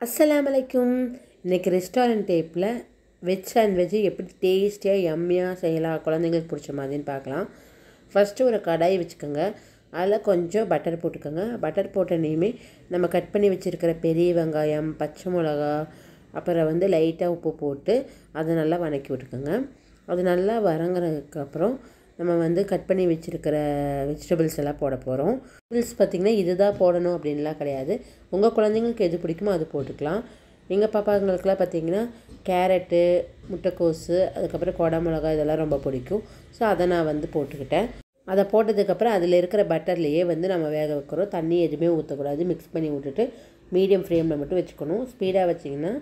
அஸ்ஸலாமு அலைக்கும். இன்றைக்கி ரெஸ்டாரண்ட் டைப்பில் வெஜ் சாண்ட்விட்சு எப்படி டேஸ்டியாக யம்மியாக செய்யலாம், குழந்தைங்களுக்கு பிடிச்ச மாதிரின்னு பார்க்கலாம். ஃபஸ்ட்டு ஒரு கடாய் வச்சுக்கோங்க. அதில் கொஞ்சம் பட்டர் போட்டுக்கோங்க. பட்டர் போட்டோன்னையுமே நம்ம கட் பண்ணி வச்சுருக்கிற பெரிய வெங்காயம், பச்சை மிளகா, அப்புறம் லைட்டாக உப்பு போட்டு அதை நல்லா வதக்கி விட்டுக்கோங்க. அது நல்லா வதங்குறதுக்கப்புறம் நம்ம கட் பண்ணி வச்சுருக்கிற வெஜிடபிள்ஸ் எல்லாம் போட போகிறோம். வெஜிடபிள்ஸ் பார்த்திங்கன்னா இதுதான் போடணும் அப்படின்லாம் கிடையாது. உங்கள் குழந்தைங்களுக்கு எது பிடிக்குமோ அது போட்டுக்கலாம். எங்கள் பாப்பாங்களுக்கெல்லாம் பார்த்திங்கன்னா கேரட்டு, முட்டைக்கோஸு, அதுக்கப்புறம் கொடை மிளகா இதெல்லாம் ரொம்ப பிடிக்கும். ஸோ அதை நான் போட்டுக்கிட்டேன். அதை போட்டதுக்கப்புறம் அதில் இருக்கிற பட்டர்லேயே நம்ம வேக வைக்கிறோம். தண்ணி எதுவுமே ஊற்றக்கூடாது. மிக்ஸ் பண்ணி விட்டுட்டு மீடியம் ஃப்ளேமில் மட்டும் வச்சுக்கணும். ஸ்பீடாக வச்சிங்கன்னா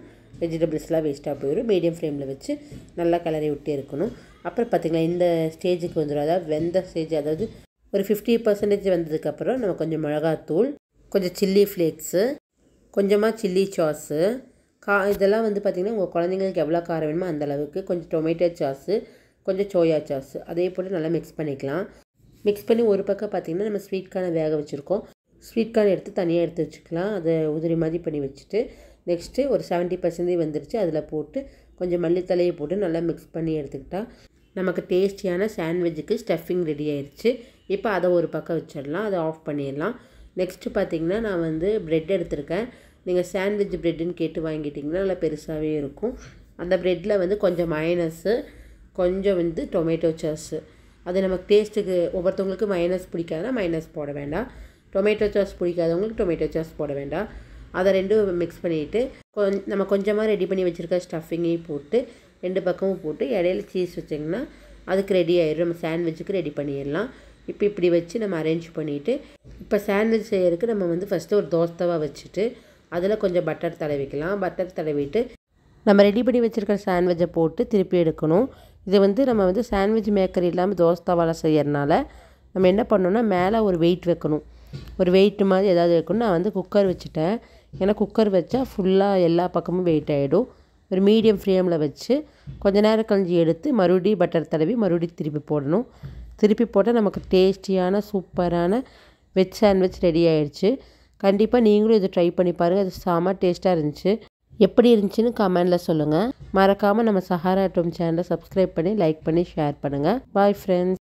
வெஜிடபிள்ஸ்லாம் வேஸ்ட்டாக போயிடும். மீடியம் ஃப்ளேமில் வச்சு நல்லா கிளறி விட்டே இருக்கணும். அப்புறம் பார்த்திங்களா இந்த ஸ்டேஜுக்கு வந்துடும். அதாவது வெந்த ஸ்டேஜ், அதாவது ஒரு 50% வந்ததுக்கப்புறம் நம்ம கொஞ்சம் மிளகாத்தூள், கொஞ்சம் சில்லி ஃப்ளேக்ஸு, கொஞ்சமாக சில்லி சாஸு, இதெல்லாம் பார்த்திங்கன்னா உங்கள் குழந்தைங்களுக்கு எவ்வளோ காரம் வேணுமோ அந்தளவுக்கு, கொஞ்சம் டொமேட்டோ சாஸு, கொஞ்சம் சோயா சாஸு, அதே போட்டு நல்லா மிக்ஸ் பண்ணிக்கலாம். மிக்ஸ் பண்ணி ஒரு பக்கம் பார்த்திங்கன்னா நம்ம ஸ்வீட் கார்னை வேக வச்சுருக்கோம். ஸ்வீட் கார்ன் எடுத்து தனியாக எடுத்து வச்சுக்கலாம். அதை உதிரி மாதிரி பண்ணி வச்சுட்டு நெக்ஸ்ட்டு ஒரு 70% வந்துருச்சு. அதில் போட்டு கொஞ்சம் மல்லித்தலையை போட்டு நல்லா மிக்ஸ் பண்ணி எடுத்துக்கிட்டால் நமக்கு டேஸ்டியான சாண்ட்விட்சுக்கு ஸ்டஃபிங் ரெடி ஆயிடுச்சு. இப்போ அதை ஒரு பக்கம் வச்சிடலாம். அதை ஆஃப் பண்ணிடலாம். நெக்ஸ்ட்டு பார்த்திங்கன்னா நான் ப்ரெட் எடுத்திருக்கேன். நீங்கள் சாண்ட்விச் ப்ரெட்டுன்னு கேட்டு வாங்கிட்டிங்கன்னா நல்லா பெருசாகவே இருக்கும். அந்த ப்ரெட்டில் கொஞ்சம் மயனஸு, கொஞ்சம் டொமேட்டோ சாஸு, அது நமக்கு டேஸ்ட்டுக்கு ஒவ்வொருத்தவங்களுக்கு மயனஸ் பிடிக்காதுன்னா மைனஸ் போட வேண்டாம். டொமேட்டோ சாஸ் பிடிக்காதவங்களுக்கு டொமேட்டோ சாஸ் போட வேண்டாம். அதை ரெண்டும் மிக்ஸ் பண்ணிவிட்டு நம்ம கொஞ்சமாக ரெடி பண்ணி வச்சுருக்க ஸ்டஃபிங்கையும் போட்டு ரெண்டு பக்கமும் போட்டு இடையில சீஸ் வச்சிங்கன்னா அதுக்கு ரெடி ஆகிடும். நம்ம சாண்ட்விட்சுக்கு ரெடி பண்ணிடலாம். இப்போ இப்படி வச்சு நம்ம அரேஞ்ச் பண்ணிவிட்டு இப்போ சாண்ட்விச் செய்யறதுக்கு நம்ம ஃபஸ்ட்டு ஒரு தோசை தவா வச்சுட்டு அதில் கொஞ்சம் பட்டர் தடவிக்கலாம். பட்டர் தடவிட்டு நம்ம ரெடி பண்ணி வச்சுருக்கிற சாண்ட்விட்சை போட்டு திருப்பி எடுக்கணும். இது நம்ம சாண்ட்விச் மேக்கர் இல்லாமல் தோசை தவாவில் செய்யறதுனால நம்ம என்ன பண்ணணும்னா மேலே ஒரு வெயிட் வைக்கணும். ஒரு வெயிட் மாதிரி ஏதாவது வைக்கணும். நான் குக்கர் வச்சுட்டேன். ஏன்னா குக்கர் வச்சா ஃபுல்லாக எல்லா பக்கமும் வெயிட் ஆகிடும். ஒரு மீடியம் ஃப்ளேமில் வச்சு கொஞ்ச நேரம் கழிஞ்சு எடுத்து மறுபடியும் பட்டர் தடவி மறுபடியும் திருப்பி போடணும். திருப்பி போட்டால் நமக்கு டேஸ்டியான சூப்பரான வெஜ் சாண்ட்விச் ரெடி ஆகிடுச்சு. கண்டிப்பாக நீங்களும் இதை ட்ரை பண்ணி பாருங்கள். அது செம டேஸ்ட்டாக இருந்துச்சு. எப்படி இருந்துச்சுன்னு கமெண்டில் சொல்லுங்கள். மறக்காமல் நம்ம சஹாரா டோம் சேனலை சப்ஸ்கிரைப் பண்ணி லைக் பண்ணி ஷேர் பண்ணுங்கள். Bye friends.